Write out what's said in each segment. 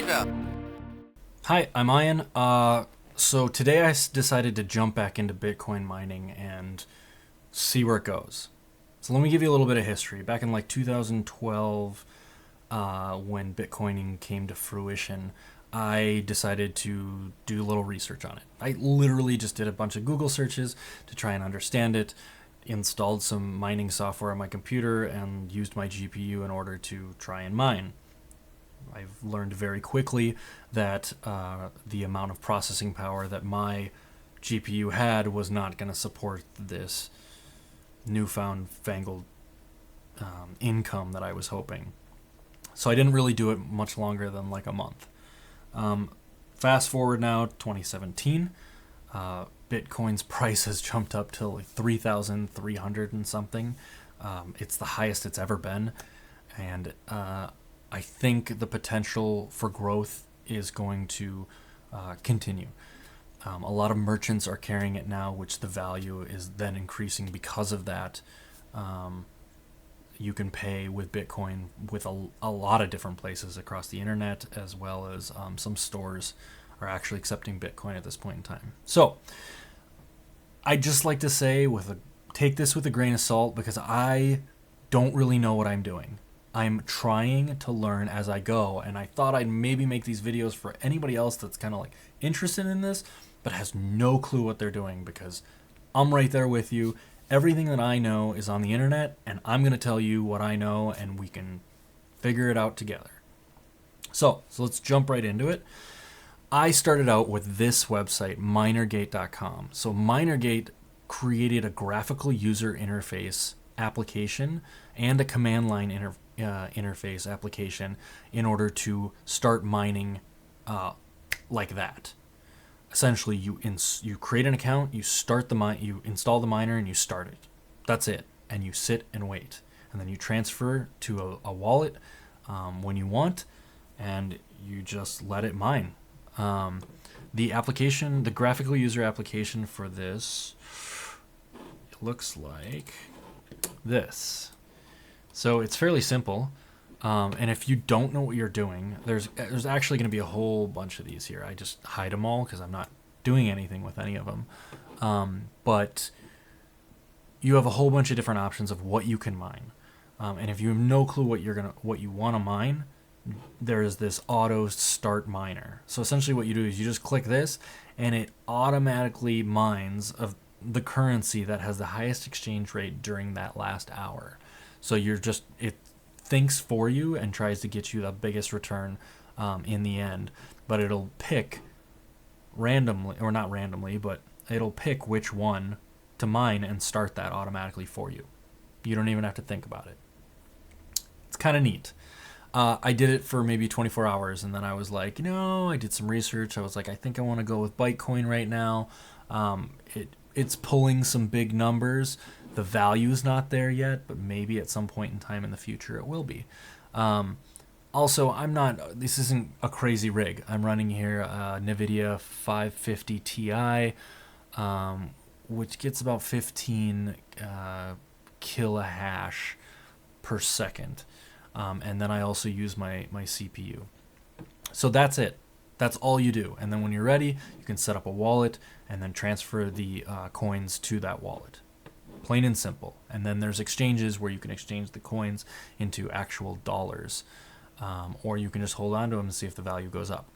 Hi, I'm Ian. So today decided to jump back into Bitcoin mining and see where it goes. So let me give you a little bit of history. Back in like 2012, when Bitcoining came to fruition, I decided to do a little research on it. I literally just did a bunch of Google searches to try and understand it, installed some mining software on my computer, and used my GPU in order to try and mine. I've learned very quickly that the amount of processing power that my GPU had was not going to support this newfound fangled income that I was hoping. So I didn't really do it much longer than like a month. Fast forward now, 2017, Bitcoin's price has jumped up to like 3,300 and something. It's the highest it's ever been. And I think the potential for growth is going to continue. A lot of merchants are carrying it now, which the value is then increasing because of that. You can pay with Bitcoin with a lot of different places across the internet, as well as some stores are actually accepting Bitcoin at this point in time. So I just like to say, take this with a grain of salt, because I don't really know what I'm doing. I'm trying to learn as I go, and I thought I'd maybe make these videos for anybody else that's kind of like interested in this, but has no clue what they're doing, because I'm right there with you. Everything that I know is on the internet, and I'm going to tell you what I know, and we can figure it out together. So let's jump right into it. I started out with this website, minergate.com. So Minergate created a graphical user interface application and a command line interface application in order to start mining like that. Essentially, you create an account, you install the miner, and you start it. That's it, and you sit and wait, and then you transfer to a wallet when you want, and you just let it mine. The graphical user application for this, it looks like this. So it's fairly simple, and if you don't know what you're doing, there's actually going to be a whole bunch of these here. I just hide them all because I'm not doing anything with any of them. But you have a whole bunch of different options of what you can mine, and if you have no clue what you want to mine, there's this auto start miner. So essentially, what you do is you just click this, and it automatically mines of the currency that has the highest exchange rate during that last hour. So it thinks for you and tries to get you the biggest return in the end, but it'll pick randomly, or not randomly, but it'll pick which one to mine and start that automatically for you. You don't even have to think about it. It's kind of neat. I did it for maybe 24 hours, and then I was like, I did some research. I was like, I think I want to go with Bytecoin right now. It's pulling some big numbers. The value's not there yet, but maybe at some point in time in the future it will be. Also, this isn't a crazy rig. I'm running here a NVIDIA 550 Ti, which gets about 15 kilohash per second. And then I also use my CPU. So that's it. That's all you do. And then when you're ready, you can set up a wallet and then transfer the coins to that wallet. Plain and simple. And then there's exchanges where you can exchange the coins into actual dollars. Or you can just hold on to them and see if the value goes up.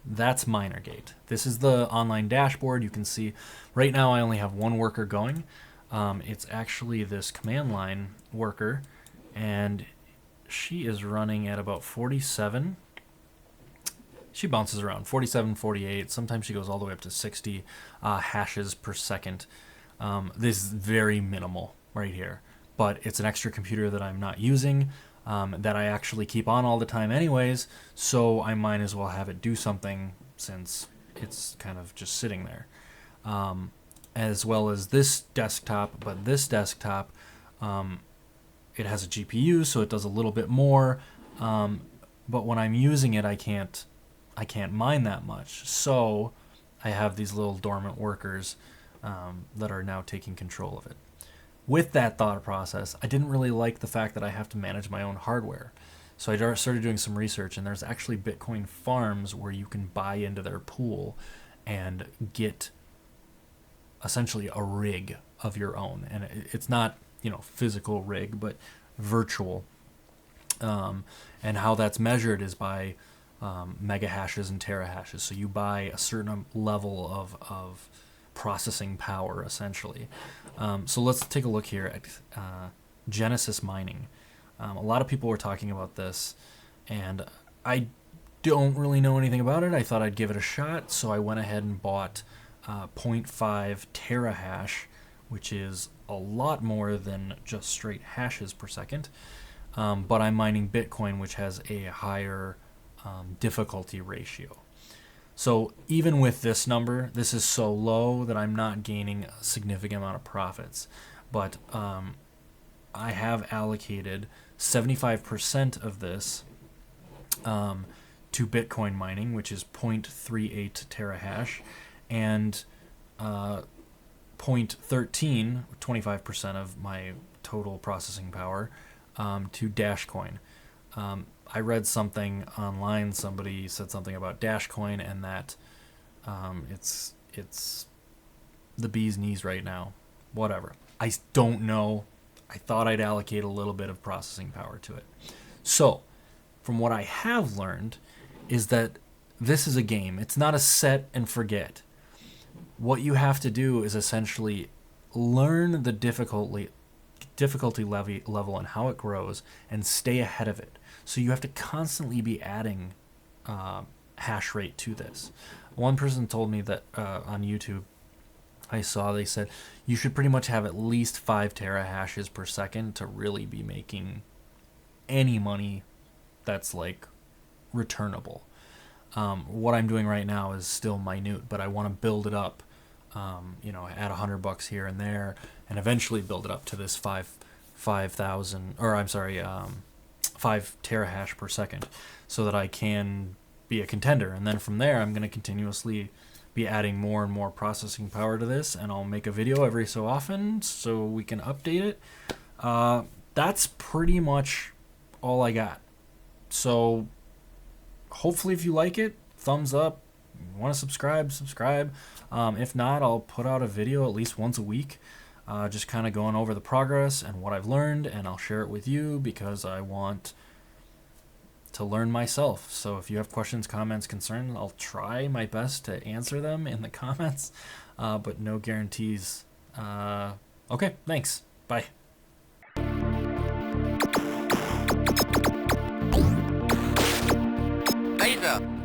That's Minergate. This is the online dashboard. You can see right now I only have one worker going. It's actually this command line worker, and she is running at about 47. She bounces around 47, 48. Sometimes she goes all the way up to 60 hashes per second. This is very minimal right here, but it's an extra computer that I'm not using, that I actually keep on all the time anyways, so I might as well have it do something since it's kind of just sitting there. As well as this desktop, but this desktop, it has a GPU, so it does a little bit more, but when I'm using it, I can't mine that much. So I have these little dormant workers that are now taking control of it. With that thought process, I didn't really like the fact that I have to manage my own hardware. So I started doing some research, and there's actually Bitcoin farms where you can buy into their pool and get essentially a rig of your own. And it's not, physical rig, but virtual. And how that's measured is by mega hashes and terahashes. So you buy a certain level of processing power, essentially. So let's take a look here at Genesis mining. A lot of people were talking about this, and I don't really know anything about it. I thought I'd give it a shot, so I went ahead and bought 0.5 terahash, which is a lot more than just straight hashes per second. But I'm mining Bitcoin, which has a higher difficulty ratio. So even with this number, this is so low that I'm not gaining a significant amount of profits. But I have allocated 75% of this to Bitcoin mining, which is 0.38 terahash, and 0.13, 25% of my total processing power, to Dashcoin. I read something online. Somebody said something about Dashcoin, and that it's the bee's knees right now. Whatever. I don't know. I thought I'd allocate a little bit of processing power to it. So, from what I have learned, is that this is a game. It's not a set and forget. What you have to do is essentially learn the difficulty level and how it grows, and stay ahead of it. So you have to constantly be adding hash rate to this. One person told me that on YouTube, they said you should pretty much have at least 5 terahashes per second to really be making any money that's like returnable. What I'm doing right now is still minute, but I want to build it up, add $100 here and there, and eventually build it up to this 5 terahash per second, so that I can be a contender. And then from there, I'm going to continuously be adding more and more processing power to this, and I'll make a video every so often so we can update it. That's pretty much all I got. So hopefully if you like it, thumbs up. You want to subscribe. If not, I'll put out a video at least once a week, just kind of going over the progress and what I've learned, and I'll share it with you because I want to learn myself. So if you have questions, comments, concerns, I'll try my best to answer them in the comments, but no guarantees. Okay, thanks. Bye. Hey there.